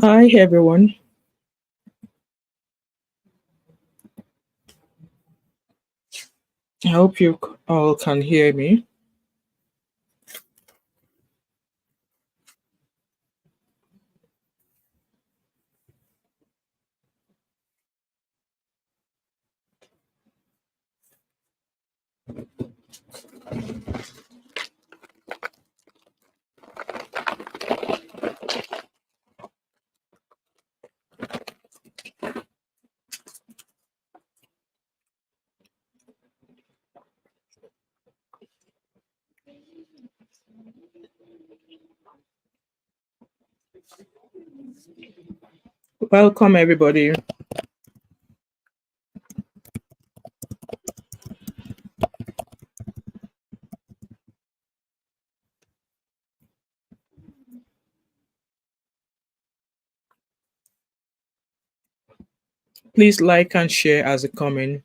Hi everyone. I hope you all can hear me. Welcome everybody. Please like and share as a comment.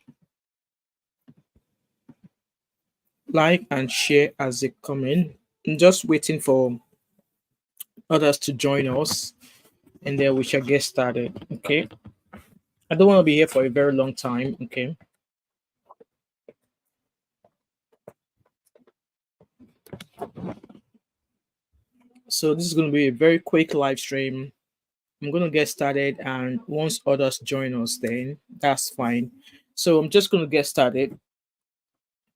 Like and share as a comment. I'm just waiting for others to join us and then we shall get started. Okay. I don't want to be here for a very long time. Okay. So this is going to be a very quick live stream. I'm going to get started, and once others join us, then that's fine. So I'm just going to get started.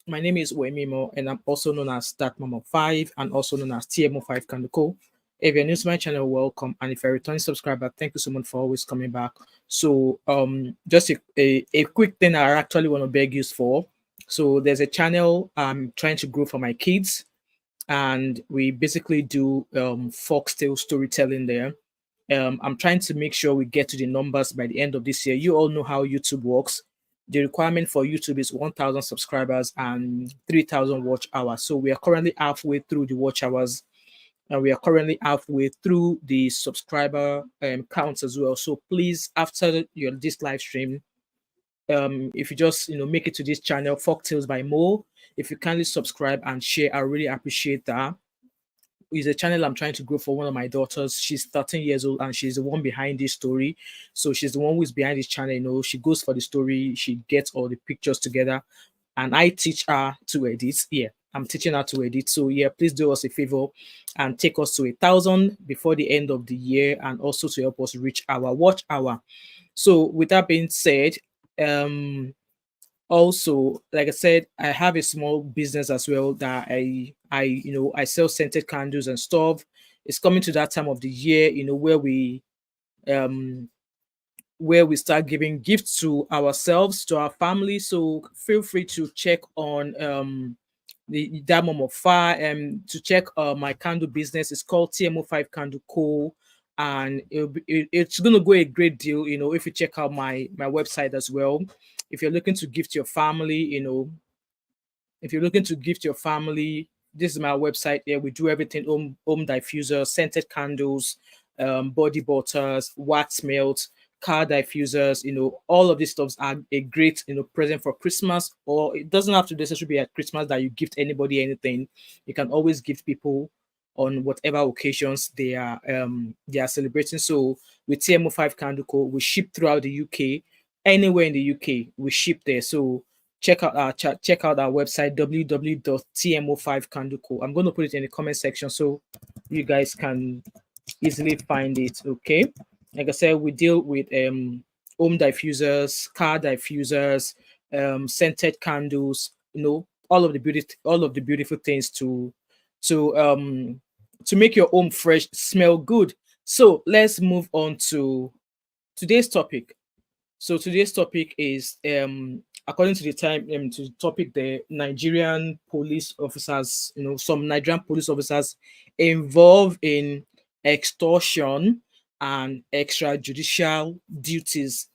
My name is Wemimo, and I'm also known as Thatmumof5 and also known as TMO5 Kanduko. If you're new to my channel, welcome. And if you're a returning subscriber, thank you so much for always coming back. So just a quick thing I actually want to beg you for. So there's a channel I'm trying to grow for my kids, and we basically do folktale storytelling there. I'm trying to make sure we get to the numbers by the end of this year. You all know how YouTube works. The requirement for YouTube is 1,000 subscribers and 3,000 watch hours. So we are currently halfway through the watch hours, and we are currently halfway through the subscriber counts as well. So please, after this live stream, if you just make it to this channel, Folktales by Mo, if you kindly subscribe and share, I really appreciate that. Is a channel I'm trying to grow for one of my daughters. She's 13 years old and she's the one behind this story. So she's the one who's behind this channel. She goes for the story, she gets all the pictures together, and I teach her to edit. Yeah, I'm teaching her to edit. So yeah, please do us a favor and take us to 1,000 before the end of the year, and also to help us reach our watch hour. So with that being said, also, like I said, I have a small business as well that I sell scented candles and stuff. It's coming to that time of the year, um where we start giving gifts to ourselves, to our family. So feel free to check on the Thatmumof5 to check my candle business. It's called TMO5 Candle Co. And it's gonna go a great deal, if you check out my website as well. If you're looking to gift your family, if you're looking to gift your family, this is my website there. We do everything: home diffuser, scented candles, body butters, wax melts, car diffusers. All of these stuffs are a great present for Christmas, or it doesn't have to necessarily be at Christmas that you gift anybody anything. You can always gift people on whatever occasions they are celebrating. So with TMO5 Candle Co, we ship throughout the UK. Anywhere in the UK, we ship there. So check out our website www.tmo5candleco. I'm going to put it in the comment section so you guys can easily find it. Okay, like I said, we deal with home diffusers, car diffusers, scented candles, all of the beautiful things to make your home fresh, smell good. So let's move on to today's topic. So today's topic is, according to the time, to the topic, the Nigerian police officers, some Nigerian police officers involved in extortion and extrajudicial duties.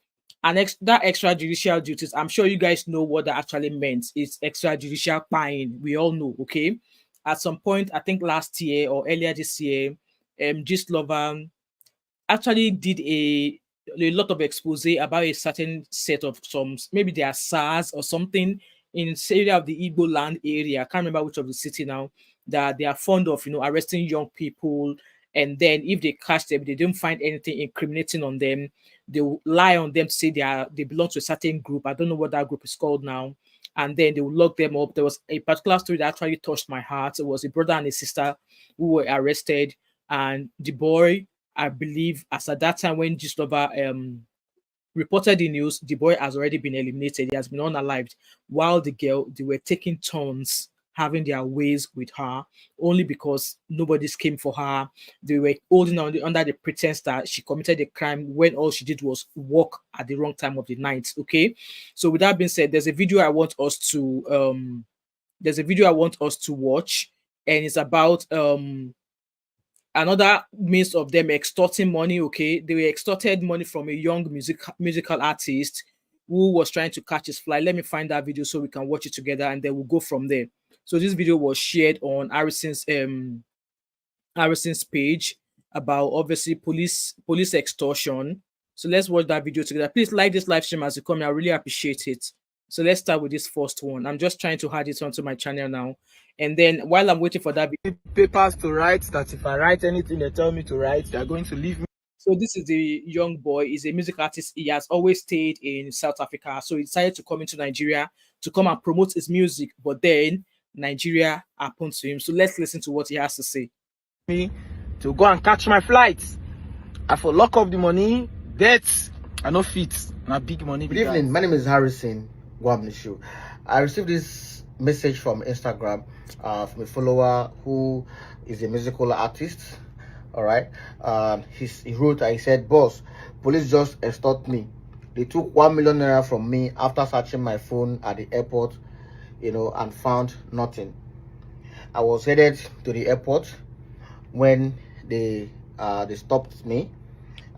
And that extrajudicial duties, I'm sure you guys know what that actually meant. It's extrajudicial buying. We all know, okay? At some point, I think last year or earlier this year, Gist Lover actually did a lot of expose about a certain set of some, maybe they are SARS or something in this area of the Igbo land area. I can't remember which of the city now, that they are fond of arresting young people And then if they catch them, they don't find anything incriminating on them, they will lie on them to say they belong to a certain group. I don't know what that group is called now. And then they will lock them up. There was a particular story that actually touched my heart. It was a brother and a sister who were arrested, and the boy, I believe, as at that time when Gistlover reported the news, the boy has already been eliminated. He has been unalived. While the girl, they were taking turns having their ways with her, only because nobody's came for her. They were holding on under the pretense that she committed a crime when all she did was walk at the wrong time of the night. Okay. So with that being said, there's a video I want us to watch, and it's about another means of them extorting money. Okay, they were extorted money from a young musical artist who was trying to catch his fly. Let me find that video so we can watch it together, and then we'll go from there. So this video was shared on Harrison's page about obviously police extortion. So let's watch that video together. Please like this live stream as you come. I really appreciate it. So let's start with this first one. I'm just trying to add it onto my channel now. And then while I'm waiting for that video, papers to write, that if I write anything they tell me to write, they're going to leave me. So this is the young boy. He's a music artist. He has always stayed in South Africa. So he decided to come into Nigeria to come and promote his music. But then Nigeria happened to him. So let's listen to what he has to say. Me to go and catch my flights. I for lock up the money, debts, I no fit. Na big money. Good evening. My name is Harassing. I received this message from Instagram from a follower who is a musical artist. All right. He wrote, he said, "Boss, police just extort me. They took 1 million naira from me after searching my phone at the airport, and found nothing. I was headed to the airport when they stopped me,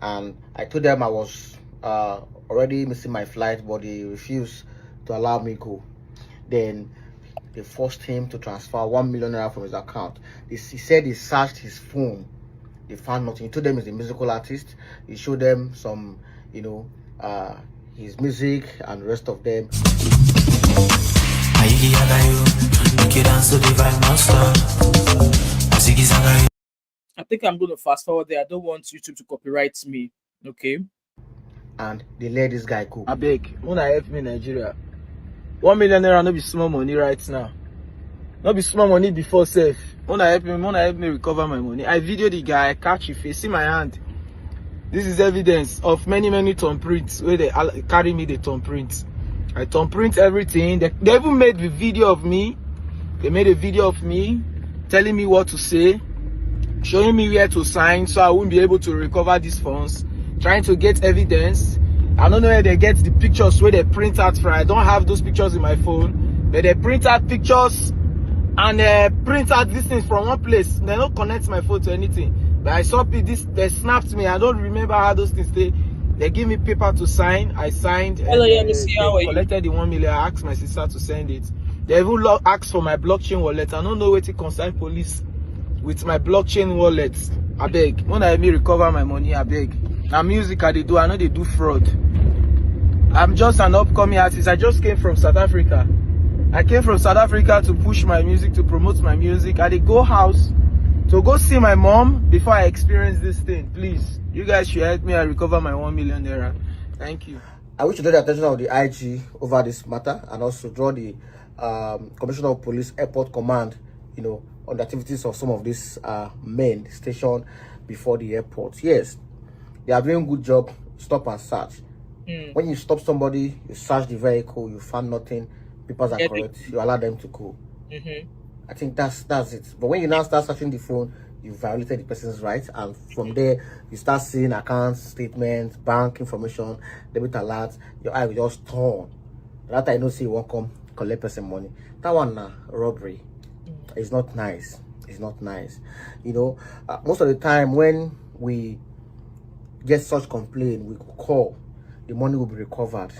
and I told them I was already missing my flight, but they refused to allow me go. Then they forced him to transfer 1 million naira from his account. He said he searched his phone. They found nothing. He told them he's a musical artist. He showed them some, his music and the rest of them. I think I'm going to fast forward there. I don't want YouTube to copyright me. Okay. And they let this guy go. I beg, wanna help me, Nigeria. 1 million naira no be small money right now. No be small money before safe. Wanna help me recover my money. I video the guy, I catch his face, see my hand. This is evidence of many thumbprints where they carry me the thumbprints. I thumbprint everything. They even made the video of me. They made a video of me telling me what to say, showing me where to sign so I won't be able to recover these funds, trying to get evidence. I don't know where they get the pictures where they print out from. I don't have those pictures in my phone, but they print out pictures and print out these things from one place. They don't connect my phone to anything. But I saw this, they snapped me. I don't remember how those things they give me paper to sign. I signed. Hello, and, they collected the 1 million. I asked my sister to send it. They even asked for my blockchain wallet. I don't know where to concern police with my blockchain wallet. I beg. When I may recover my money, I beg. Now music they do. I know they do fraud. I'm just an upcoming artist. I just came from South Africa. I came from South Africa to push my music, to promote my music. I did go house to go see my mom before I experience this thing. Please, you guys should help me. I recover my 1 million naira. Thank you. I wish to draw the attention of the IG over this matter, and also draw the Commissioner of Police Airport Command, on the activities of some of these men stationed before the airport. Yes, they are doing a good job. Stop and search. When you stop somebody, you search the vehicle, you find nothing, papers are correct, you allow them to go. I think that's it. But when you now start searching the phone, you violated the person's rights, and from there you start seeing accounts, statements, bank information, debit alerts. Your eye will just turn. That time you know, see you won't come collect person money. That one robbery. It's not nice. It's not nice. Most of the time when we get such complaint, we call, the money will be recovered.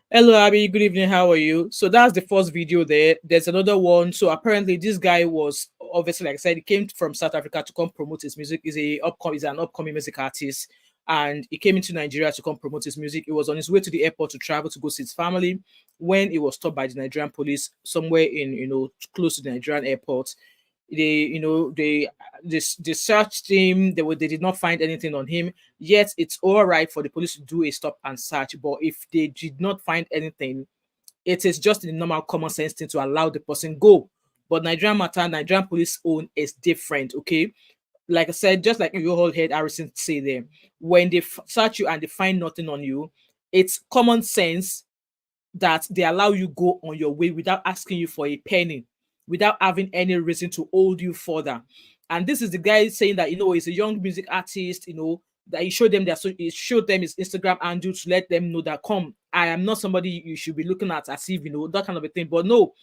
Hello, Abby. Good evening. How are you? So that's the first video there. There's another one. So apparently this guy was obviously, like I said, he came from South Africa to come promote his music. He's an upcoming music artist, and he came into Nigeria to come promote his music. He was on his way to the airport to travel to go see his family when he was stopped by the Nigerian police somewhere in, close to the Nigerian airport. they searched him. They did not find anything on him. Yet it's all right for the police to do a stop and search. But if they did not find anything, it is just the normal common sense thing to allow the person go. But Nigerian police own is different. Okay, like I said, just like you all heard Harrison say there, when they search you and they find nothing on you, it's common sense that they allow you go on your way without asking you for a penny, without having any reason to hold you further. And this is the guy saying that, he's a young music artist, that he showed them he showed them his Instagram handle to let them know that, come, I am not somebody you should be looking at as if, that kind of a thing. But no,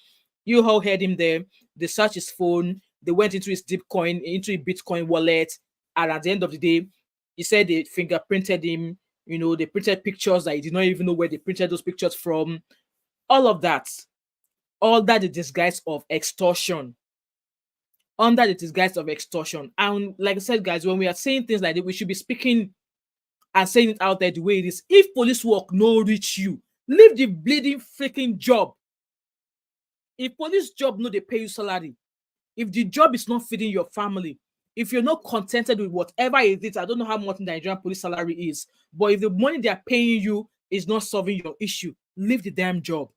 you all heard him there. They searched his phone, they went into his into a Bitcoin wallet, and at the end of the day, he said they fingerprinted him. They printed pictures that he did not even know where they printed those pictures from. All of that, under the disguise of extortion. Under the disguise of extortion. And like I said, guys, when we are saying things like that, we should be speaking and saying it out there the way it is. If police work no reach you, leave the bleeding freaking job. If police job no they pay you salary, if the job is not feeding your family, if you're not contented with whatever it is, I don't know how much Nigerian police salary is, but if the money they are paying you is not solving your issue, leave the damn job.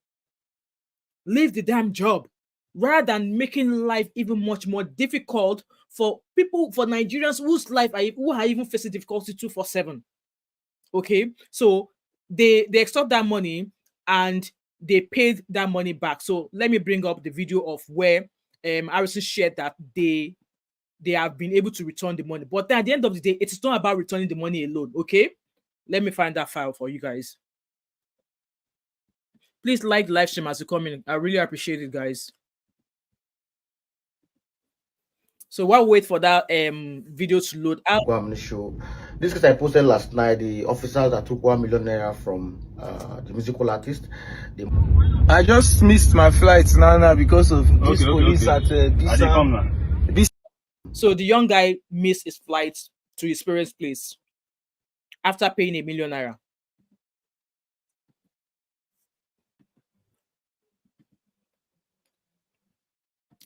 Leave the damn job, rather than making life even much more difficult for people, for Nigerians who are even facing difficulty 247. Okay, so they extort that money and they paid that money back. So let me bring up the video of where Harrison shared that they have been able to return the money. But at the end of the day, it is not about returning the money alone. Okay, let me find that file for you guys. Please like the live stream as you come in. I really appreciate it, guys. So while we wait for that video to load out. Show. This case I posted last night, the officers that took 1 million naira from the musical artist. I just missed my flight now because of this police at Bisam. So the young guy missed his flight to his parents' place after paying 1 million naira.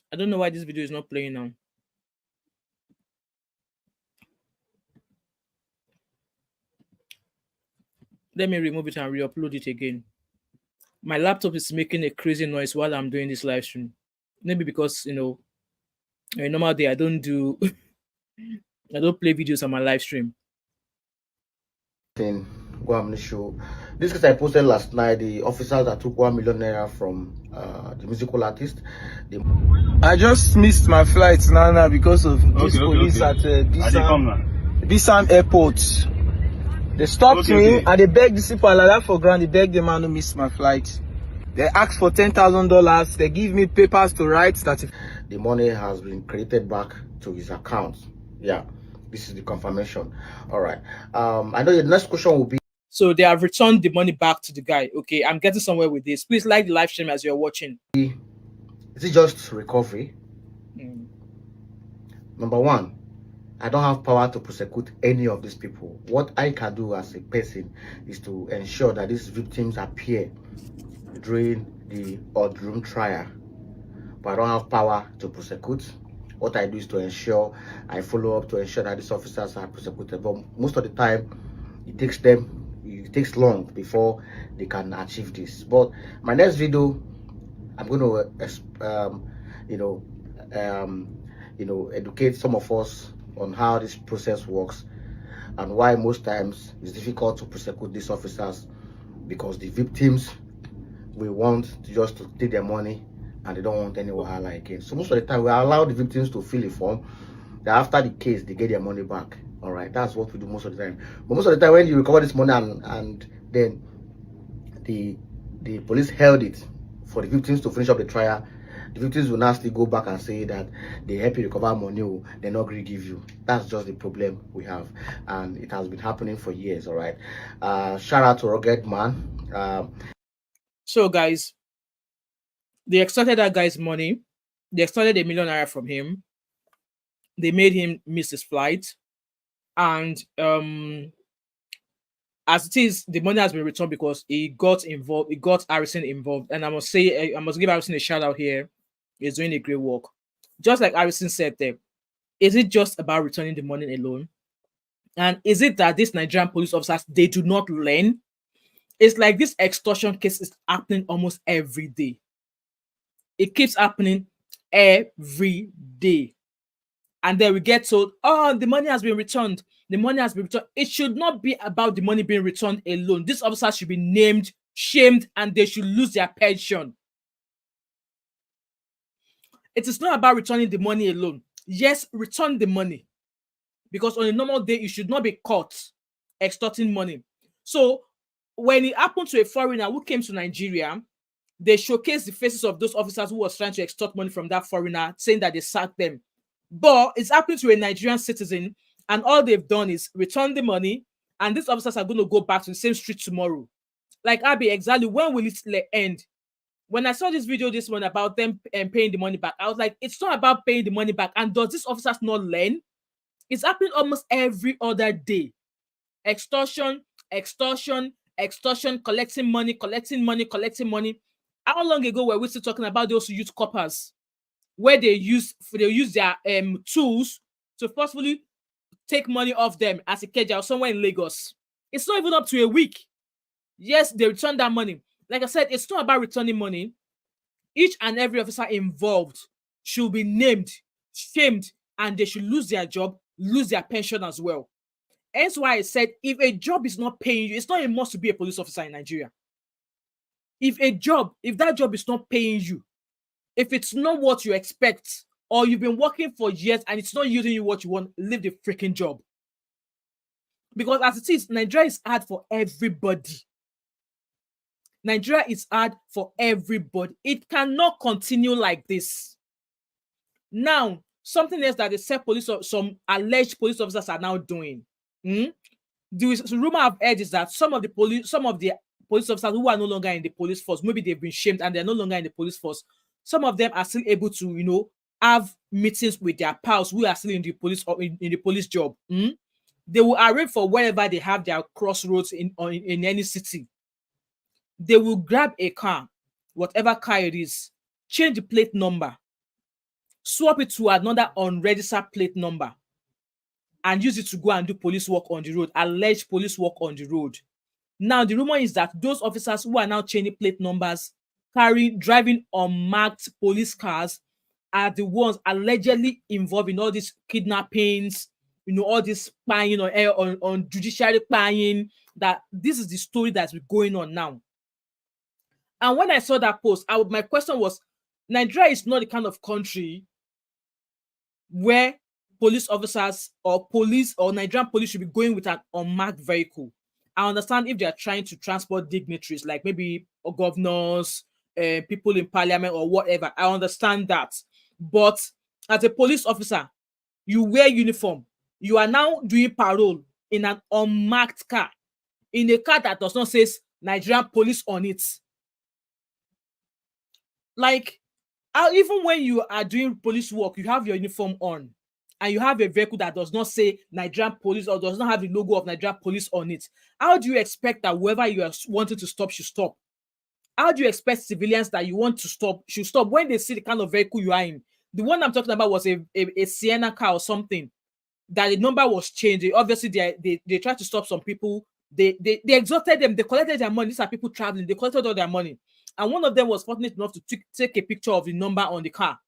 I don't know why this video is not playing now. Let me remove it and re-upload it again. My laptop is making a crazy noise while I'm doing this live stream. Maybe because, a normal day I don't do I don't play videos on my live stream. Show. This case I posted last night, the officers that took 1 million naira from the musical artist. I just missed my flight now because of this police at Bisam Airport. They stopped me and they begged the people like that for ground. They begged the man to miss my flight. They asked for $10,000. They give me papers to write that if the money has been credited back to his account. Yeah, this is the confirmation. All right. I know the next question will be. So they have returned the money back to the guy. Okay, I'm getting somewhere with this. Please like the live stream as you're watching. Is it just recovery? Number one, I don't have power to prosecute any of these people. What I can do as a person is to ensure that these victims appear during the room trial. But I don't have power to prosecute. What I do is to ensure I follow up to ensure that these officers are prosecuted. But most of the time, it takes long before they can achieve this. But my next video, I'm going to educate some of us on how this process works and why most times it's difficult to prosecute these officers, because the victims will want just to take their money and they don't want any wahala again. So most of the time we allow the victims to fill a form that after the case they get their money back. All right, that's what we do most of the time. But most of the time when you recover this money and then the police held it for the victims to finish up the trial, the victims will now still go back and say that they help you recover money, they're not going to give you. That's just the problem we have, and it has been happening for years. All right. Shout out to Rugged Man. So guys, they extorted that guy's money. They extorted $1 million naira from him. They made him miss his flight, and as it is, the money has been returned because he got involved. He got Harrison involved, and I must give Harrison a shout out here. He's doing a great work. Just like Harrison said there, is it just about returning the money alone? And is it that these Nigerian police officers, they do not learn? It's like this extortion case is happening almost every day. It keeps happening every day. And then we get told, oh, the money has been returned. The money has been returned. It should not be about the money being returned alone. These officers should be named, shamed, and they should lose their pension. It is not about returning the money alone. Yes, return the money. Because on a normal day, you should not be caught extorting money. So when it happened to a foreigner who came to Nigeria, they showcased the faces of those officers who was trying to extort money from that foreigner, saying that they sacked them. But it's happening to a Nigerian citizen, and all they've done is return the money, and these officers are going to go back to the same street tomorrow. Like, Abby, exactly when will it end? When I saw this video this morning about them paying the money back, I was like, it's not about paying the money back. And does these officers not learn? It's happening almost every other day. Extortion, extortion, extortion, collecting money, collecting money, collecting money. How long ago were we still talking about those youth coppers, where they use their tools to forcefully take money off them as a Keja or somewhere in Lagos? It's not even up to a week. Yes, they return that money. Like I said, it's not about returning money. Each and every officer involved should be named, shamed, and they should lose their job, lose their pension as well. Hence why I said, if a job is not paying you, it's not a must to be a police officer in Nigeria. If that job is not paying you, if it's not what you expect, or you've been working for years and it's not yielding you what you want, leave the freaking job. Because as it is, Nigeria is hard for everybody. Nigeria is hard for everybody. It cannot continue like this. Now, something else that they said some alleged police officers are now doing. The rumor I've heard is that some of the police officers who are no longer in the police force, maybe they've been shamed and they're no longer in the police force. Some of them are still able to, have meetings with their pals who are still in the police or in the police job. They will arrange for wherever they have their crossroads in any city. They will grab a car, whatever car it is, change the plate number, swap it to another unregistered plate number, and use it to go and do police work on the road, alleged police work on the road. Now, the rumor is that those officers who are now changing plate numbers, driving unmarked police cars, are the ones allegedly involved in all these kidnappings, all this spying on judiciary spying. That this is the story that's going on now. And when I saw that post, my question was, Nigeria is not the kind of country where police officers or Nigerian police should be going with an unmarked vehicle. I understand if they are trying to transport dignitaries, like maybe governors, people in parliament or whatever. I understand that. But as a police officer, you wear uniform. You are now doing parole in an unmarked car, in a car that does not say Nigerian police on it. Like, even when you are doing police work, you have your uniform on and you have a vehicle that does not say Nigerian police or does not have the logo of Nigerian police on it. How do you expect that whoever you are wanting to stop should stop? How do you expect civilians that you want to stop should stop when they see the kind of vehicle you are in? The one I'm talking about was a Sienna car or something that the number was changed. Obviously, they tried to stop some people. They extorted them. They collected their money. These are people traveling. They collected all their money. And one of them was fortunate enough to take a picture of the number on the car.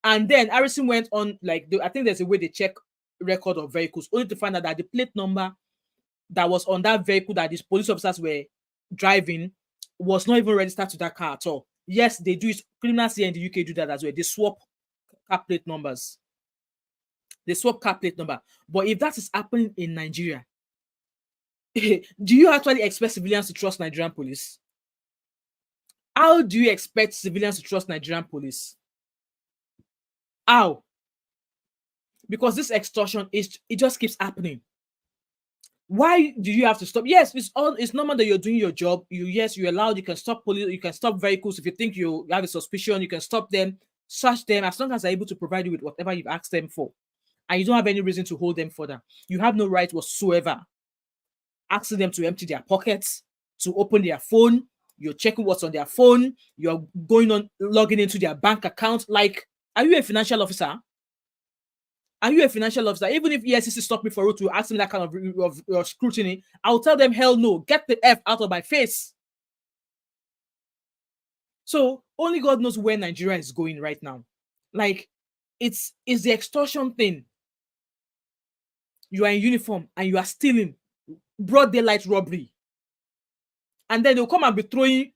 And then Harrison went on, I think there's a way they check record of vehicles, only to find out that the plate number that was on that vehicle that these police officers were driving was not even registered to that car at all. Yes, they do it. Criminals here in the UK do that as well. They swap car plate numbers. But if that is happening in Nigeria, do you actually expect civilians to trust Nigerian police? How do you expect civilians to trust Nigerian police? How? Because this extortion it just keeps happening. Why do you have to stop? Yes, it's normal that you're doing your job. You're allowed, you can stop police, you can stop vehicles. If you think you have a suspicion, you can stop them, search them, as long as they're able to provide you with whatever you've asked them for. And you don't have any reason to hold them further. You have no right whatsoever asking them to empty their pockets, to open their phone. You're checking what's on their phone. You're logging into their bank account. Like, Are you a financial officer? Are you a financial officer? Even if ESCC stop me for road to ask me that kind of scrutiny, I'll tell them, hell no, get the F out of my face. So only God knows where Nigeria is going right now. Like, it's the extortion thing. You are in uniform and you are stealing, broad daylight robbery. And then they'll come and be throwing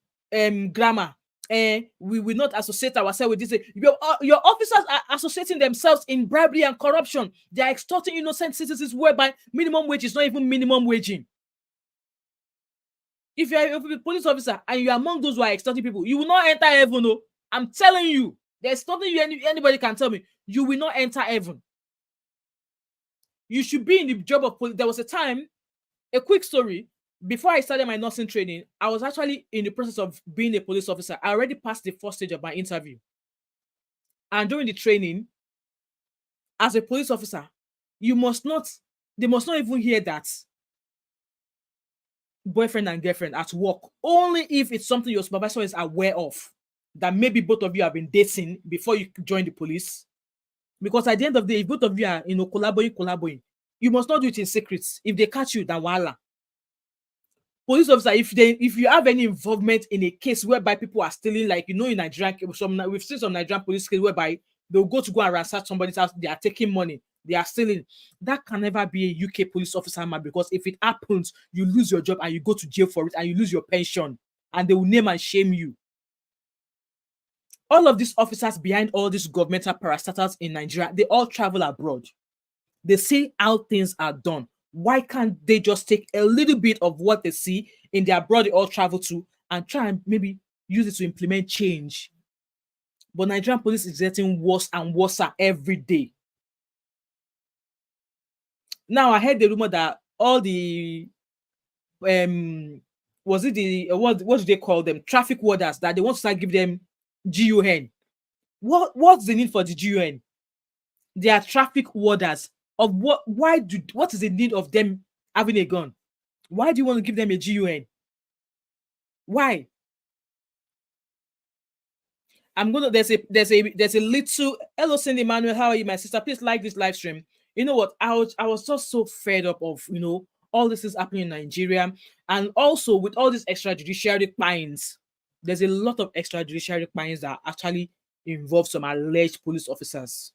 grammar. We will not associate ourselves with this. Your officers are associating themselves in bribery and corruption. They are extorting innocent citizens whereby minimum wage is not even minimum waging. If you're a police officer and you're among those who are extorting people, you will not enter heaven. No, I'm telling you. There's nothing anybody can tell me. You will not enter heaven. You should be in the job of police. There was a time, a quick story. Before I started my nursing training, I was actually in the process of being a police officer. I already passed the first stage of my interview. And during the training, as a police officer, they must not even hear that boyfriend and girlfriend at work, only if it's something your supervisor is aware of, that maybe both of you have been dating before you join the police. Because at the end of the day, if both of you are collaborating, you must not do it in secret. If they catch you, then voila. Police officer, if you have any involvement in a case whereby people are stealing, like, in Nigerian, we've seen some Nigerian police case whereby they'll go to go and ransack somebody's house, they are taking money, they are stealing. That can never be a UK police officer, man, because if it happens, you lose your job and you go to jail for it and you lose your pension and they will name and shame you. All of these officers behind all these governmental parastatals in Nigeria, they all travel abroad. They see how things are done. Why can't they just take a little bit of what they see in their abroad they all travel to and try and maybe use it to implement change? But Nigerian police is getting worse and worse every day. Now I heard the rumor that all the was it the what do they call them, traffic warders, that they want to start give them GUN. What's the need for the GUN? They are traffic warders. Of what? What is the need of them having a gun? Why do you want to give them a GUN? Why? There's a little, hello Cindy Emmanuel, how are you, my sister? Please like this live stream. You know what? I was just so fed up of all this is happening in Nigeria, and also with all these extrajudiciary crimes. There's a lot of extrajudiciary crimes that actually involve some alleged police officers.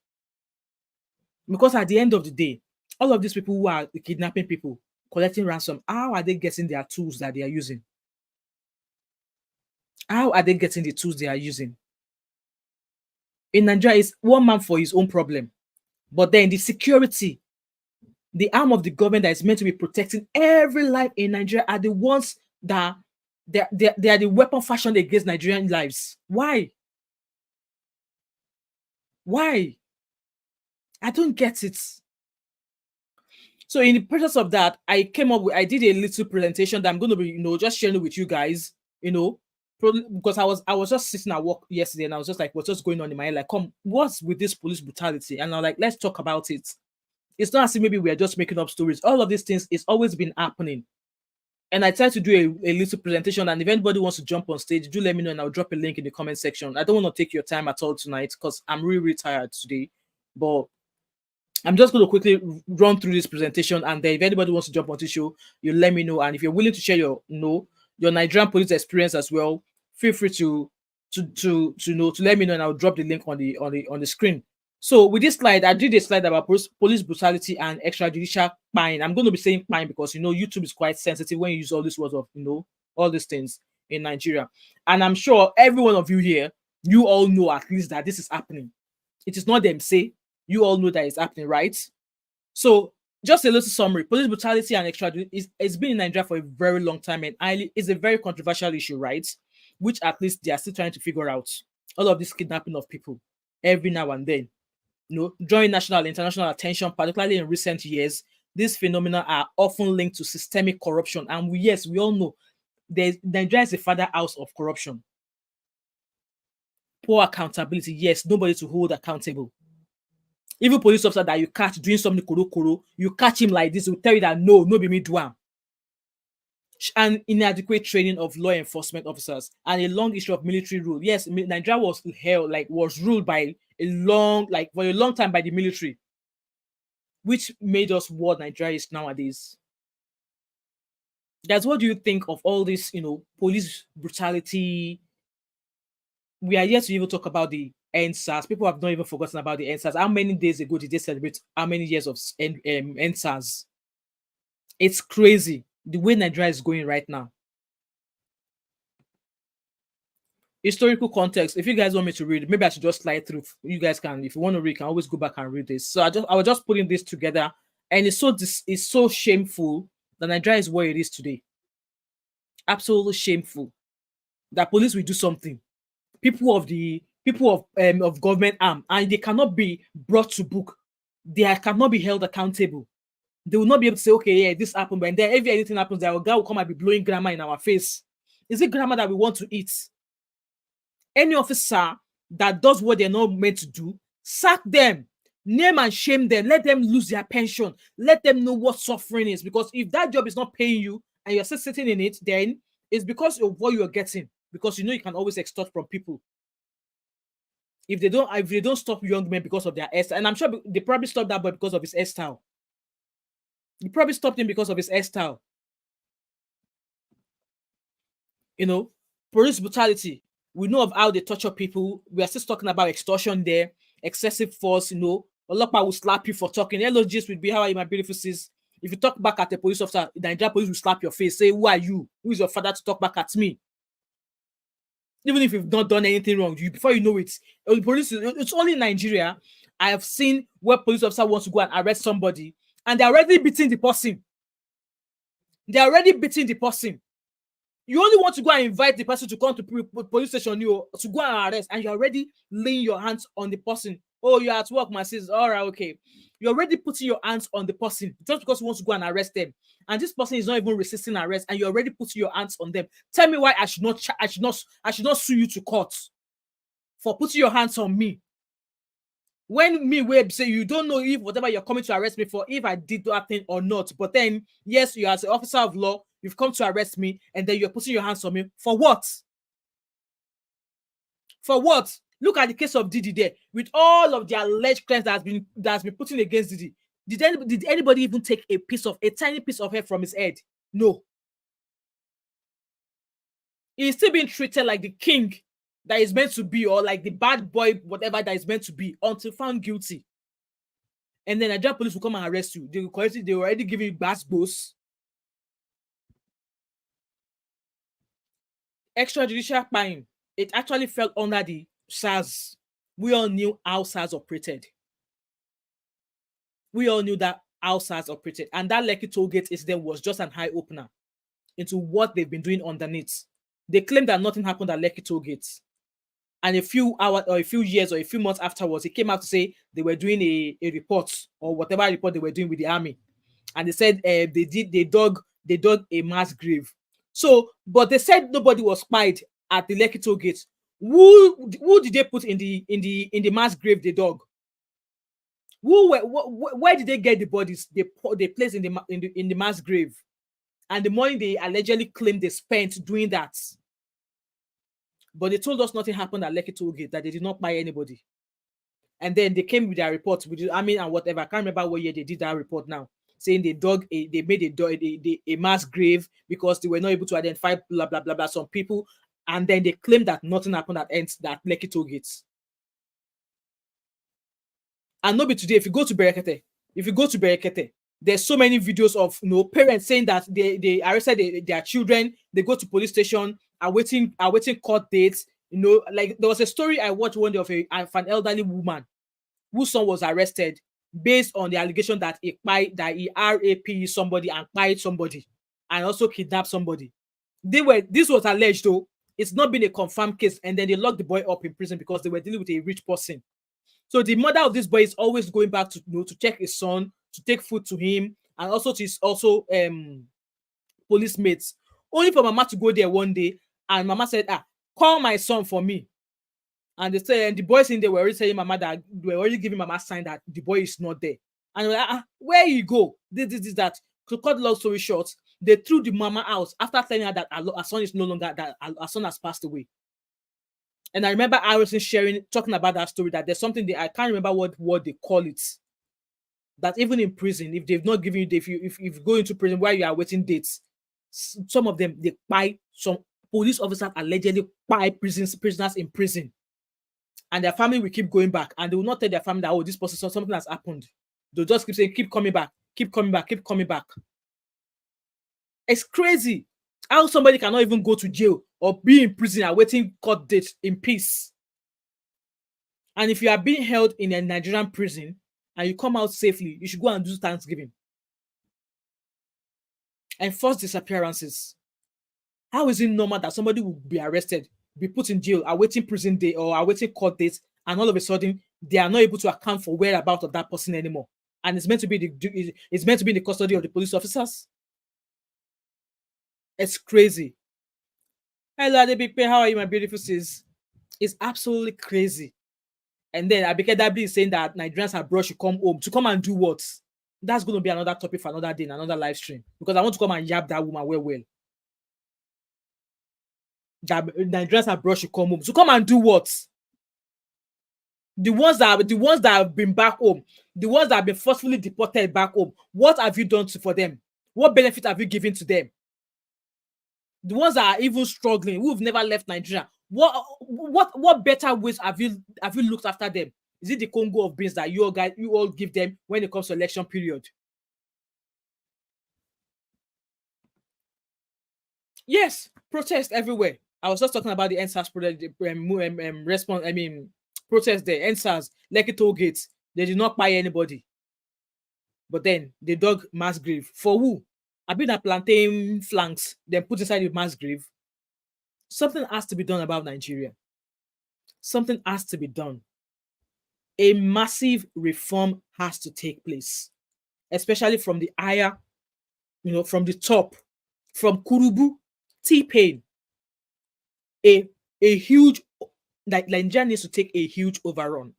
Because at the end of the day, all of these people who are kidnapping people, collecting ransom, how are they getting their tools that they are using? How are they getting the tools they are using? In Nigeria, it's one man for his own problem. But then the security, the arm of the government that is meant to be protecting every life in Nigeria, are the ones that they are the weapon fashioned against Nigerian lives. Why? Why? I don't get it. So in the process of that, I did a little presentation that I'm going to be, just sharing with you guys, because I was just sitting at work yesterday and I was just like, what's just going on in my head? Like, what's with this police brutality? And I'm like, let's talk about it. It's not as if maybe we are just making up stories. All of these things, it's always been happening. And I tried to do a little presentation, and if anybody wants to jump on stage, do let me know and I'll drop a link in the comment section. I don't want to take your time at all tonight because I'm really, really tired today. But I'm just going to quickly run through this presentation, and then if anybody wants to jump on the show, you let me know. And if you're willing to share your Nigerian police experience as well, feel free to let me know, and I'll drop the link on the screen. So with this slide, I did a slide about police brutality and extrajudicial crime. I'm going to be saying crime because YouTube is quite sensitive when you use all these words of all these things in Nigeria. And I'm sure every one of you here, you all know at least that this is happening. It is not them say. You all know that it's happening, right? So just a little summary. Police brutality and extrajudicial it's been in Nigeria for a very long time, and it's a very controversial issue, right? Which at least they are still trying to figure out. All of this kidnapping of people every now and then. Drawing national and international attention, particularly in recent years. These phenomena are often linked to systemic corruption. And we all know Nigeria is a father house of corruption. Poor accountability. Yes, nobody to hold accountable. Even police officer that you catch doing something kuro, you catch him like this, will tell you that no be me do am. And inadequate training of law enforcement officers and a long history of military rule. Yes, Nigeria was ruled by for a long time by the military, which made us what Nigeria is nowadays. That's what do you think of all this, police brutality? We are yet to even talk about the NSAS. People have not even forgotten about the NSAS. How many days ago did they celebrate how many years of NSAS? It's crazy the way Nigeria is going right now. Historical context. If you guys want me to read, maybe I should just slide through. You guys can, if you want to read, you can always go back and read this. So I was just putting this together, and it's so shameful that Nigeria is where it is today. Absolutely shameful that police will do something. People of government arm, and they cannot be brought to book. They cannot be held accountable. They will not be able to say, okay, yeah, this happened, but then if anything happens, our guy will come and be blowing grammar in our face. Is it grammar that we want to eat? Any officer that does what they're not meant to do, sack them, name and shame them, let them lose their pension, let them know what suffering is. Because if that job is not paying you and you're still sitting in it, then it's because of what you're getting. Because you can always extort from people. If they don't stop young men because of their hairstyle, and I'm sure they probably stopped that boy because of his hairstyle. You probably stopped him because of his hairstyle. Police brutality. We know of how they torture people. We are still talking about extortion there, excessive force. A local will slap you for talking. Hello, gist would be, how are you, my beautiful sis? If you talk back at a police officer, the Nigerian police will slap your face. Say, who are you? Who is your father to talk back at me? Even if you've not done anything wrong, before you know it, police. It's only in Nigeria I have seen where police officer wants to go and arrest somebody, and they're already beating the person. You only want to go and invite the person to come to police station, to go and arrest, and you're already laying your hands on the person. Oh, you're at work, my sis. All right, okay. You're already putting your hands on the person just because you want to go and arrest them, and this person is not even resisting arrest, and you're already putting your hands on them. Tell me why I should not sue you to court for putting your hands on me. When me web say you don't know if whatever you're coming to arrest me for, if I did that thing or not, but then yes, you as an officer of law, you've come to arrest me, and then you're putting your hands on me for what? For what? Look at the case of Didi there, with all of the alleged claims that's been put in against Didi. Did anybody even take a tiny piece of hair from his head? No. He's still being treated like the king that is meant to be, or like the bad boy, whatever that is meant to be, until found guilty. And then Nigerian police will come and arrest you. They will already give you bass boss. Extrajudiciary crime. It actually fell under the SARS. We all knew how SARS operated. We all knew that how SARS operated. And that Lekki Tollgate incident was just an eye opener into what they've been doing underneath. They claimed that nothing happened at Lekki Tollgate. And a few hours or a few years or a few months afterwards, he came out to say they were doing a report, or whatever report they were doing with the army. And they said they dug a mass grave. So, but they said nobody was spied at the Lekki Tollgate. Who did they put in the mass grave they dug? Where did they get the bodies they placed in the mass grave? And the money they allegedly claimed they spent doing that. But they told us nothing happened at Lekki Tollgate, that they did not buy anybody. And then they came with their report with the army and whatever. I can't remember what year they did that report now, saying they made a mass grave because they were not able to identify blah blah blah blah some people, and then they claimed that nothing happened at Lekki Tollgate. And not be today. If you go to Berekete, there's so many videos of parents saying that they arrested their children. They go to police station, awaiting court dates. Like there was a story I watched one day of an elderly woman whose son was arrested based on the allegation that he RAP somebody and kpied somebody and also kidnapped somebody. This was alleged though. It's not been a confirmed case, and then they locked the boy up in prison because they were dealing with a rich person. So the mother of this boy is always going back to to check his son, to take food to him, and also to his police mates. Only for mama to go there one day, and mama said, call my son for me. And they said, and the boys in there were already telling mama that they were already giving mama a sign that the boy is not there. And they were like, where you go? This, that. To cut long story short, they threw the mama out after telling her that her son is no longer, that her son has passed away. And I remember Harrison talking about that story, that there's something I can't remember what they call it. That even in prison, if they've not given you, if you go into prison where you are waiting dates, some of them, they buy, some police officers allegedly buy prisoners in prison. And their family will keep going back, and they will not tell their family that, oh, this person, something has happened. They'll just keep saying, keep coming back, keep coming back, keep coming back. It's crazy how somebody cannot even go to jail or be in prison awaiting court dates in peace. And if you are being held in a Nigerian prison and you come out safely, you should go and do Thanksgiving. And forced disappearances. How is it normal that somebody will be arrested, be put in jail, awaiting prison day or awaiting court dates, and all of a sudden they are not able to account for whereabouts of that person anymore? And it's meant to be in the custody of the police officers. It's crazy. Hello, Adebipe, how are you, my beautiful sis? It's absolutely crazy. And then Abike Dabli is saying that Nigerians abroad should come home. To come and do what? That's going to be another topic for another day, another live stream. Because I want to come and yab that woman well. That Nigerians abroad should come home. To come and do what? The ones that have been back home, the ones that have been forcefully deported back home, what have you done for them? What benefit have you given to them? The ones that are even struggling, who've never left Nigeria, what better ways have you looked after them? Is it the Congo of beans that you all give them when it comes to election period? Yes, protest everywhere. I was just talking about the NSAS response. I mean, protest there. NSAS, Lekki toll gates. They did not buy anybody, but then they dug mass grave for who? I've been at plantain flanks, then put inside the mass grave. Something has to be done about Nigeria. Something has to be done. A massive reform has to take place, especially from the higher, from the top, from Kurubu, T-Pain. A huge, like Nigeria needs to take a huge overrun.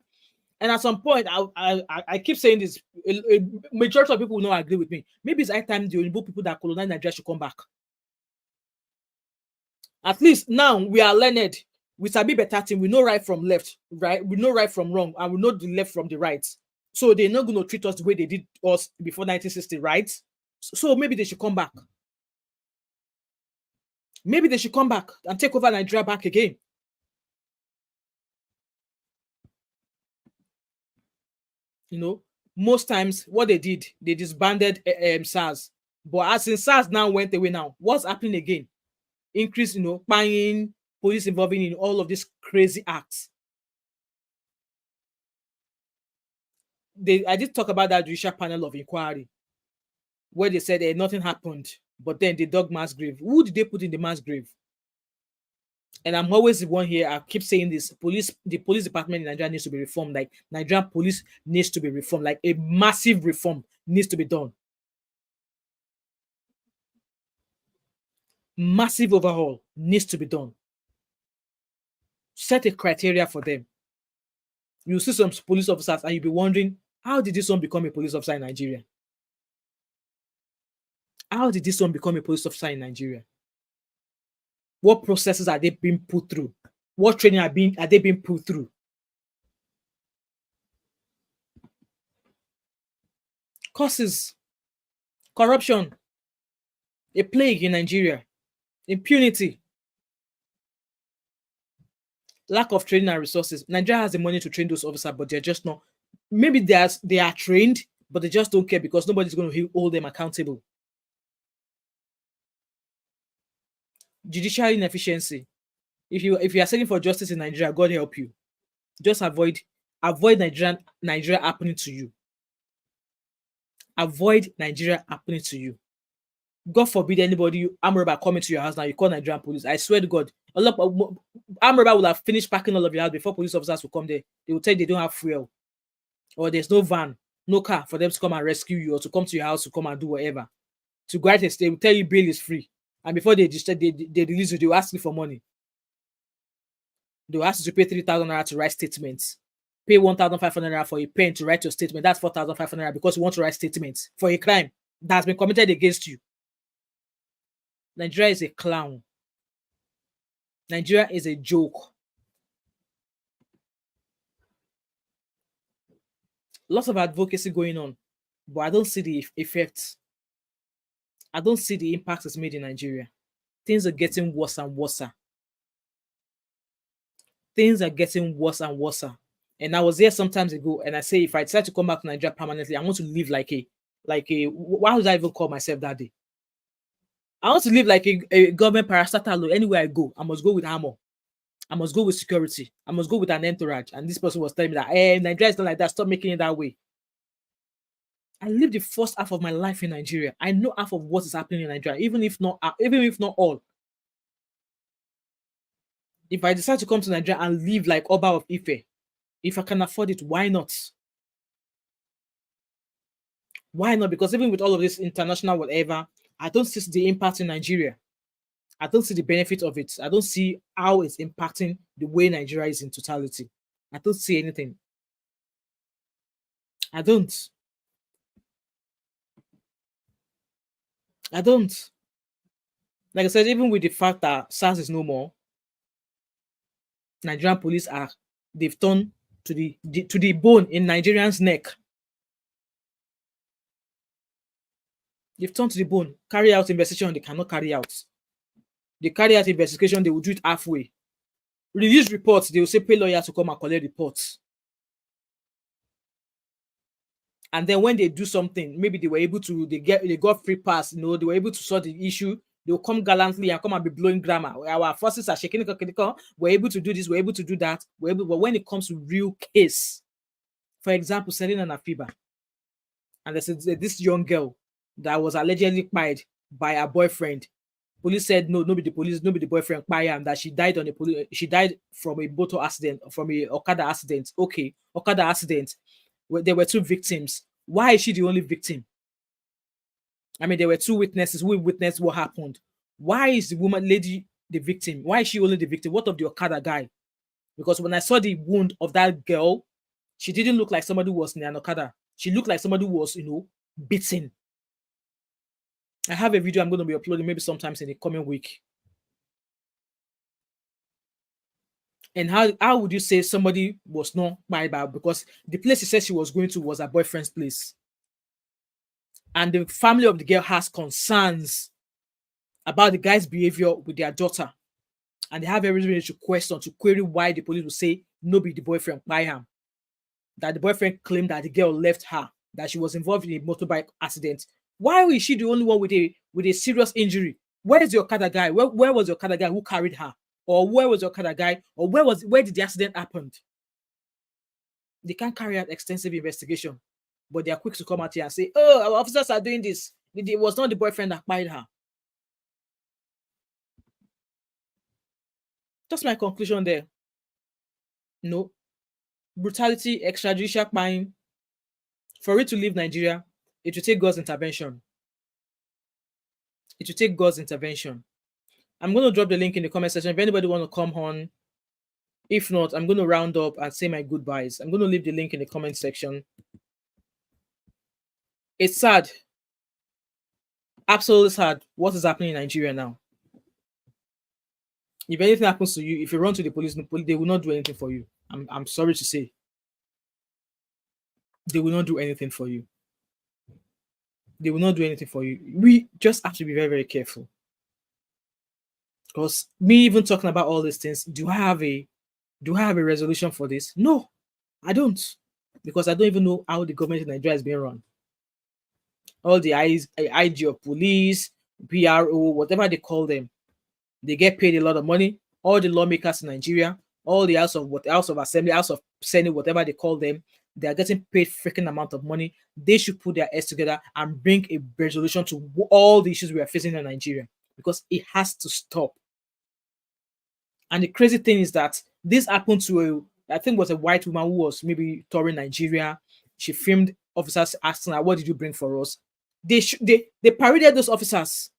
And at some point, I keep saying this, a majority of people will not agree with me. Maybe it's high time the Oyinbo people that colonize Nigeria should come back. At least now we are learned. We sabi better thing. We know right from left, right? We know right from wrong, and we know the left from the right. So they're not going to treat us the way they did us before 1960, right? So maybe they should come back. Maybe they should come back and take over Nigeria back again. Most times what they did, they disbanded SARS. But as in SARS now went away now, what's happening again? Increase, buying, police involving in all of these crazy acts. I did talk about that judicial panel of inquiry where they said nothing happened, but then they dug mass grave. Who did they put in the mass grave? And I'm always the one here. I keep saying this: the police department in Nigeria needs to be reformed. Like Nigerian police needs to be reformed. Like a massive reform needs to be done. Massive overhaul needs to be done. Set a criteria for them. You see some police officers and you'll be wondering, how did this one become a police officer in Nigeria? How did this one become a police officer in Nigeria? What processes are they being put through? What training are they being put through? Causes, corruption, a plague in Nigeria, impunity, lack of training and resources. Nigeria has the money to train those officers, but they're just not. Maybe they are trained, but they just don't care because nobody's going to hold them accountable. Judicial inefficiency. If you are seeking for justice in Nigeria, God help you. Just avoid Nigeria happening to you. Avoid Nigeria happening to you. God forbid anybody armed robber coming to your house now. You call Nigerian police. I swear to God, a lot of armed robber will have finished packing all of your house before police officers will come there. They will tell you they don't have fuel, or there's no van, no car for them to come and rescue you, or to come to your house to come and do whatever. To grant a stay, they will tell you bail is free. And before they release you, they will ask you for money. They will ask you to pay 3,000 naira to write statements. Pay 1,500 naira for a pen to write your statement. That's 4,500 naira because you want to write statements for a crime that has been committed against you. Nigeria is a clown. Nigeria is a joke. Lots of advocacy going on, but I don't see the effects. I don't see the impact it's made in Nigeria. Things are getting worse and worse. Things are getting worse and worse. And I was here sometimes ago, and I say if I decide to come back to Nigeria permanently, I want to live like a why would I even call myself that day? I want to live like a government parastatal. Anywhere I go, I must go with armor. I must go with security. I must go with an entourage. And this person was telling me that, Nigeria is not like that. Stop making it that way. I lived the first half of my life in Nigeria. I know half of what is happening in Nigeria, even if not all. If I decide to come to Nigeria and live like Oba of Ife, if I can afford it, why not? Why not? Because even with all of this international whatever, I don't see the impact in Nigeria. I don't see the benefit of it. I don't see how it's impacting the way Nigeria is in totality. I don't see anything. I don't. Like I said, even with the fact that SARS is no more, Nigerian police they've turned to the bone in Nigerians' neck. They've turned to the bone. Carry out investigation, they cannot carry out. They carry out investigation, they will do it halfway. Release reports, they will say pay lawyers to come and collect reports. And then when they do something, maybe they were able to, they got free pass, they were able to sort the issue. They'll come gallantly and come and be blowing grammar. Our forces are shaking. We're able to do this. We're able to do that. But when it comes to real case, for example, Selena Nafiba, and there's this young girl that was allegedly killed by her boyfriend. Police said no be the police, no be the boyfriend killed her, and that she died from a motor accident, from a Okada accident. Okay, Okada accident. There were two victims. Why is she the only victim? I mean, there were two witnesses who witnessed what happened. Why is the lady the victim? Why is she only the victim? What of the Okada guy? Because when I saw the wound of that girl, she didn't look like somebody who was in an Okada. She looked like somebody who was, beaten. I have a video I'm going to be uploading maybe sometimes in the coming week. And how would you say somebody was not by because the place she said she was going to was her boyfriend's place? And the family of the girl has concerns about the guy's behavior with their daughter. And they have every reason to query why the police will say no be the boyfriend by him. That the boyfriend claimed that the girl left her, that she was involved in a motorbike accident. Why is she the only one with a serious injury? Where is the Okada guy? Where was the Okada guy who carried her? Or where was the Okada guy? Or where did the accident happen? They can't carry out extensive investigation, but they are quick to come out here and say, oh, our officers are doing this. It was not the boyfriend that killed her. That's my conclusion there. No. Brutality, extrajudicial crime. For it to leave Nigeria, it will take God's intervention. It will take God's intervention. I'm going to drop the link in the comment section if anybody want to come on. If not, I'm going to round up and say my goodbyes. I'm going to leave the link in the comment section. It's sad. Absolutely sad what is happening in Nigeria now. If anything happens to you, if you run to the police, they will not do anything for you. I'm sorry to say. They will not do anything for you. They will not do anything for you. We just have to be very, very careful. Because me even talking about all these things, do I have a resolution for this? No, I don't. Because I don't even know how the government in Nigeria is being run. All the IG of police, PRO, whatever they call them, they get paid a lot of money. All the lawmakers in Nigeria, all the House of Assembly, House of Senate, whatever they call them, they are getting paid freaking amount of money. They should put their heads together and bring a resolution to all the issues we are facing in Nigeria, because it has to stop. And the crazy thing is that this happened to I think it was a white woman who was maybe touring Nigeria. She filmed officers asking her, "What did you bring for us?" They paraded those officers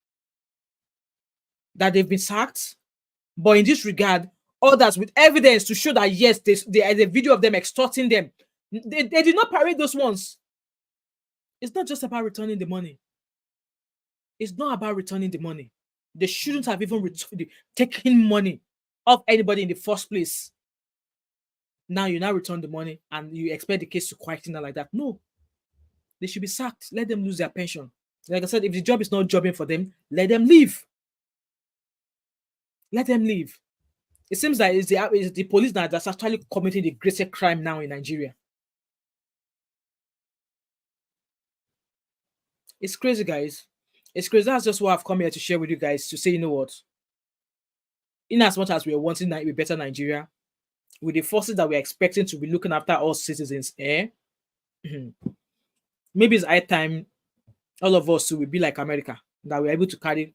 that they've been sacked. But in this regard, others with evidence to show that yes, there's a video of them extorting them. They did not parade those ones. It's not just about returning the money. It's not about returning the money. They shouldn't have even taken money of anybody in the first place. Now you now return the money and you expect the case to quieten down like that. No, they should be sacked. Let them lose their pension. Like I said, if the job is not jobbing for them, let them leave. Let them leave. It seems like it's the police now that's actually committing the greatest crime now in Nigeria. It's crazy, guys. It's crazy. That's just what I've come here to share with you guys to say, you know what? In as much as we are wanting a better Nigeria, with the forces that we're expecting to be looking after all citizens, maybe it's high time all of us will be like America, that we're able to carry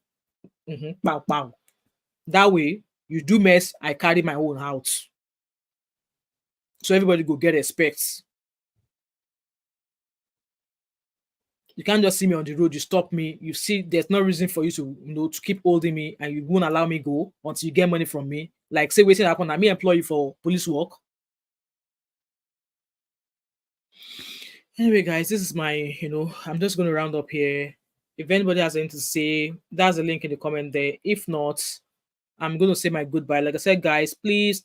pow pow. That way, you do mess, I carry my own out. So everybody go get respect. You can't just see me on the road, you stop me, you see there's no reason for you to, to keep holding me and you won't allow me go until you get money from me. Like, say, waiting happen, I may employ you for police work. Anyway, guys, this is my, I'm just going to round up here. If anybody has anything to say, there's a link in the comment there. If not, I'm going to say my goodbye. Like I said, guys, please,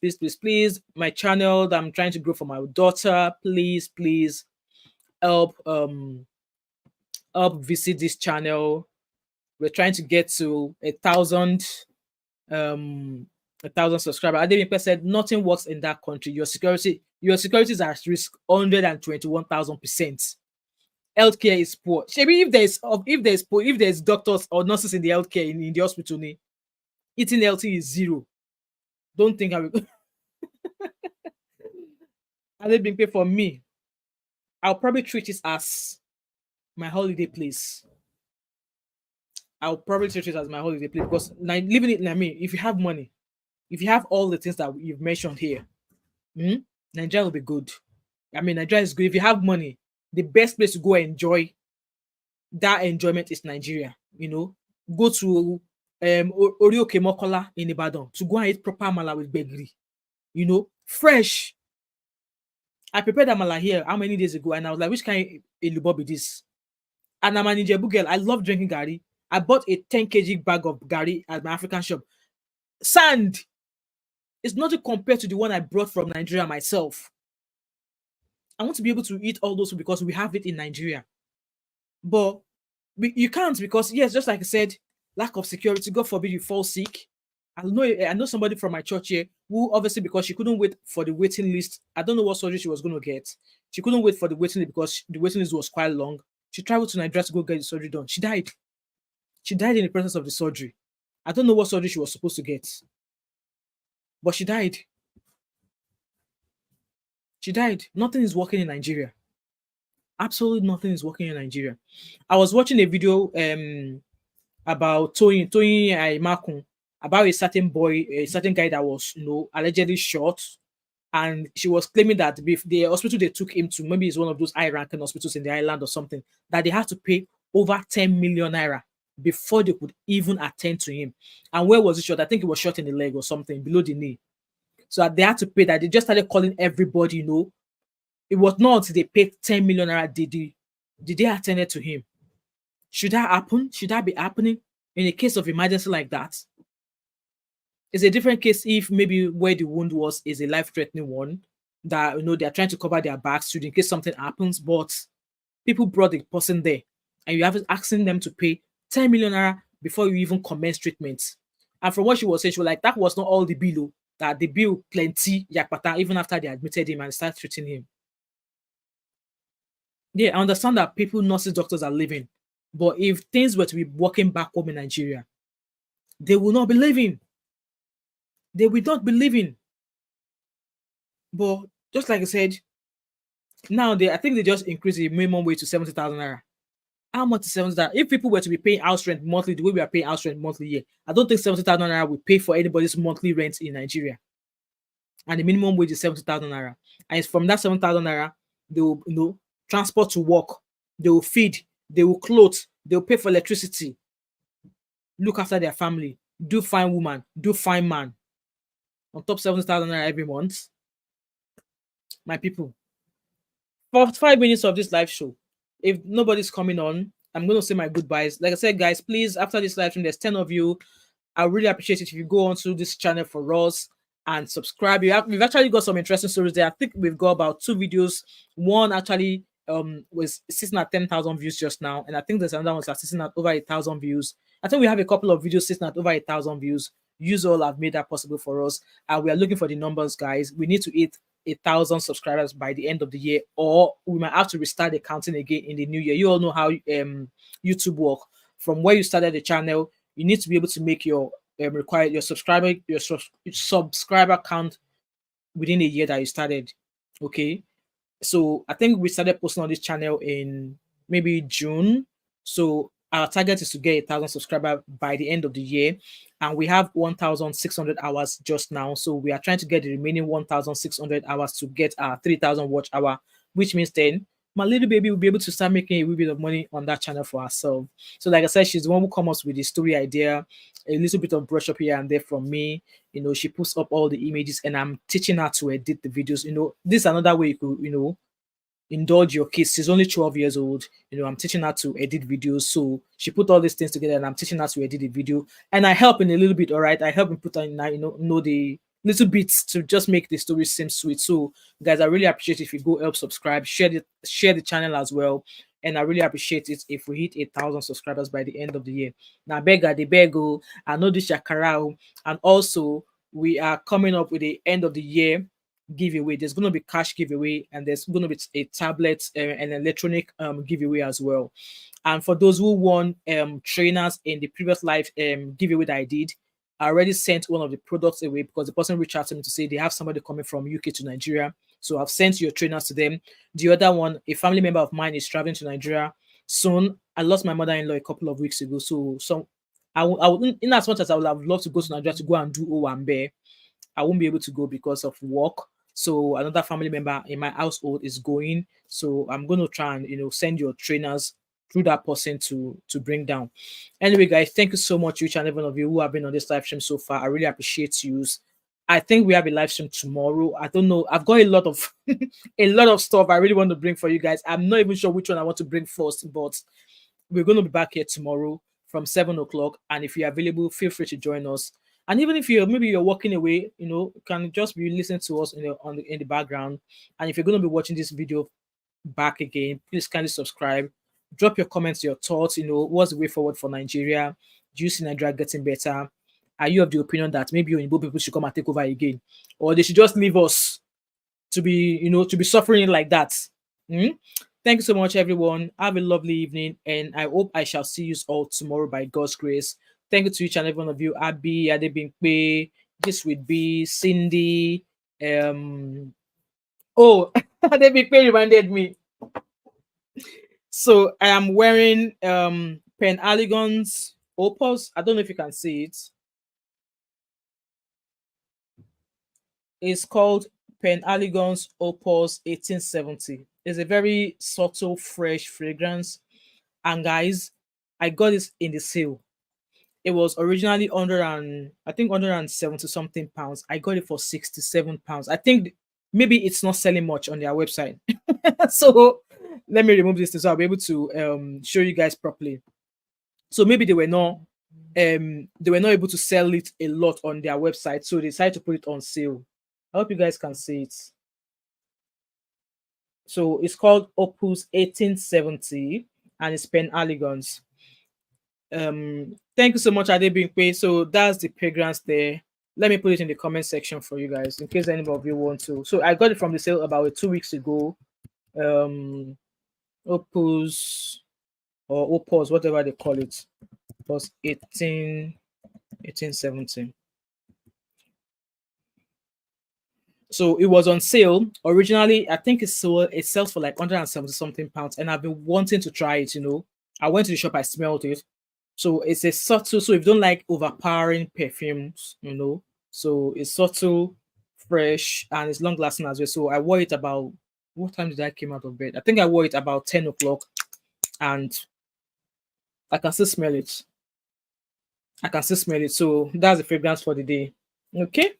my channel that I'm trying to grow for my daughter, please help visit this channel. We're trying to get to 1,000 subscribers. Adebimpe said nothing works in that country. Your security is at risk 121,000%. Healthcare is poor. Maybe if there's doctors or nurses in the healthcare in the hospital, eating healthy is zero. Don't think I will. Adebimpe, for me, I'll probably treat it as my holiday place. I'll probably treat it as my holiday place because living it, if you have money, if you have all the things that you've mentioned here, Nigeria will be good. Nigeria is good. If you have money, the best place to go enjoy that enjoyment is Nigeria. Go to Orioke Mokola in Ibadan to go and eat proper mala with begri. Fresh. I prepared that mala here how many days ago, and I was like, which kind of elubo be this? And I'm an Ijebu girl. I love drinking gari. I bought a 10 kg bag of gari at my African shop. Sand. It's not compared to the one I brought from Nigeria myself. I want to be able to eat all those because we have it in Nigeria. But you can't because, yes, just like I said, lack of security. God forbid you fall sick. I know somebody from my church here who obviously because she couldn't wait for the waiting list. I don't know what surgery she was going to get. She couldn't wait for the waiting list because the waiting list was quite long. She traveled to Nigeria to go get the surgery done. She died. She died in the process of the surgery. I don't know what surgery she was supposed to get. But she died. She died. Nothing is working in Nigeria. Absolutely nothing is working in Nigeria. I was watching a video about Toyin Aimakun, about a certain guy that was, allegedly shot. And she was claiming that the hospital they took him to, maybe it's one of those high-ranking hospitals in the island or something, that they had to pay over 10 million naira before they could even attend to him. And where was he shot? I think it was shot in the leg or something, below the knee. So they had to pay that. They just started calling everybody, It was not until they paid 10 million naira did they attend to him. Should that happen? Should that be happening in a case of emergency like that? It's a different case if maybe where the wound was is a life-threatening one that, they're trying to cover their backs in case something happens, but people brought the person there and you have asking them to pay 10 million naira before you even commence treatment. And from what she was saying, she was like, that was not all the bill, that the bill plenty yakpata even after they admitted him and started treating him. Yeah, I understand that people, nurses, doctors are living, but if things were to be working back home in Nigeria, they will not be living. They will not be living. But just like I said, now I think they just increased the minimum wage to 70,000 naira. How much is 70,000? If people were to be paying house rent monthly, the way we are paying house rent monthly here, I don't think 70,000 naira will pay for anybody's monthly rent in Nigeria. And the minimum wage is 70,000 naira. And it's from that 7,000 naira, they will, transport to work, they will feed, they will clothe, they will pay for electricity, look after their family, do fine woman, do fine man. On top 70,000 naira every month. My people, for 5 minutes of this live show, if nobody's coming on, I'm going to say my goodbyes. Like I said, guys, please, after this live stream, there's 10 of you. I really appreciate it if you go onto this channel for us and subscribe. We've actually got some interesting stories there. I think we've got about 2 videos. One actually was sitting at 10,000 views just now, and I think there's another one that's sitting at over 1,000 views. I think we have a couple of videos sitting at over 1,000 views. You all have made that possible for us, and we are looking for the numbers, guys. We need to hit 1,000 subscribers by the end of the year, or we might have to restart the counting again in the new year. You all know how YouTube work. From where you started the channel, you need to be able to make your required your subscriber count within a year that you started. Okay, so I think we started posting on this channel in maybe June. So our target is to get 1,000 subscribers by the end of the year, and we have 1,600 hours just now. So we are trying to get the remaining 1,600 hours to get our 3,000 watch hour, which means then my little baby will be able to start making a little bit of money on that channel for herself. So like I said, she's the one who comes up with the story idea, a little bit of brush up here and there from me. You know, she puts up all the images and I'm teaching her to edit the videos. You know, this is another way you could, you know, indulge your kids. She's only 12 years old. You know, I'm teaching her to edit videos. So she put all these things together and I'm teaching her to edit the video. And I help in a little bit, all right? I help in put in, know the little bits to just make the story seem sweet. So guys, I really appreciate if you go help subscribe, share the channel as well. And I really appreciate it if we hit 1,000 subscribers by the end of the year. Now, beggar, the beggar, I know this Shakarao. And also, we are coming up with the end of the year giveaway. There's going to be cash giveaway, and there's going to be a tablet and electronic giveaway as well. And for those who won trainers in the previous live giveaway that I did, I already sent one of the products away because the person reached out to me to say they have somebody coming from UK to Nigeria. So I've sent your trainers to them. The other one, a family member of mine is traveling to Nigeria soon. I lost my mother-in-law a couple of weeks ago. So I would, in as much as I would have loved to go to Nigeria to go and do Owambe, I won't be able to go because of work. So another family member in my household is going. So I'm going to try and, you know, send your trainers through that person to bring down. Anyway, guys, thank you so much, each and every one of you who have been on this live stream so far. I really appreciate you. I think we have a live stream tomorrow. I don't know. I've got a lot of a lot of stuff I really want to bring for you guys. I'm not even sure which one I want to bring first, but we're going to be back here tomorrow from 7 o'clock. And if you're available, feel free to join us. And even if you're walking away, you know, you can just be listening to us in the background. And if you're going to be watching this video back again, please kindly subscribe. Drop your comments, your thoughts. You know, what's the way forward for Nigeria? Do you see Nigeria getting better? Are you of the opinion that maybe Oyinbo people should come and take over again, or they should just leave us to be, you know, to be suffering like that? Thank you so much, everyone. Have a lovely evening, and I hope I shall see you all tomorrow by God's grace. Thank you to each and every one of you. Abby, Adebimpe, this would be Cindy. Oh, Adebimpe reminded me. So I am wearing Pen Allegon's Opus. I don't know if you can see it. It's called Pen Allegon's Opus 1870. It's a very subtle, fresh fragrance. And guys, I got this in the sale. It was originally I think 170 something pounds. I got it for 67 pounds. I think maybe it's not selling much on their website. So let me remove this so I'll be able to show you guys properly. So maybe they were not able to sell it a lot on their website, so they decided to put it on sale. I hope you guys can see it. So it's called Opus 1870 and it's Pen Allegon's. Thank you so much, Adebimpe. So that's the fragrance there. Let me put it in the comment section for you guys in case any of you want to. So I got it from the sale about 2 weeks ago. Opus or Opus, whatever they call it, was 1870. So it was on sale originally. I think it sells for like 170 something pounds, and I've been wanting to try it. You know, I went to the shop, I smelled it. So it's a subtle. So if you don't like overpowering perfumes, you know, so it's subtle, fresh, and it's long lasting as well. So I wore it about, what time did I came out of bed? I think I wore it about 10 o'clock, and I can still smell it. I can still smell it. So that's the fragrance for the day. Okay.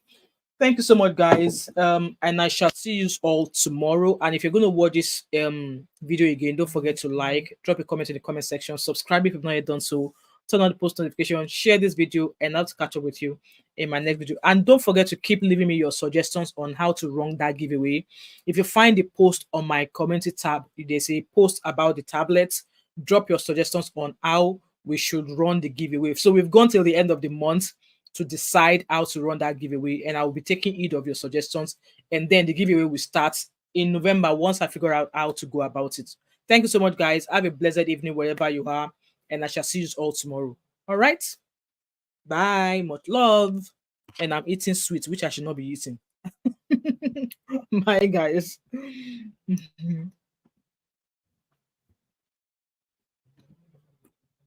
Thank you so much, guys. And I shall see you all tomorrow. And if you're going to watch this video again, don't forget to like, drop a comment in the comment section, subscribe if you've not yet done so, turn on the post notification, share this video, and I'll catch up with you in my next video. And don't forget to keep leaving me your suggestions on how to run that giveaway. If you find the post on my community tab, they say post about the tablets, drop your suggestions on how we should run the giveaway. So we've gone till the end of the month to decide how to run that giveaway, and I will be taking heed of your suggestions. And then the giveaway will start in November once I figure out how to go about it. Thank you so much, guys. Have a blessed evening wherever you are, and I shall see you all tomorrow. All right. Bye. Much love. And I'm eating sweets, which I should not be eating. Bye, guys.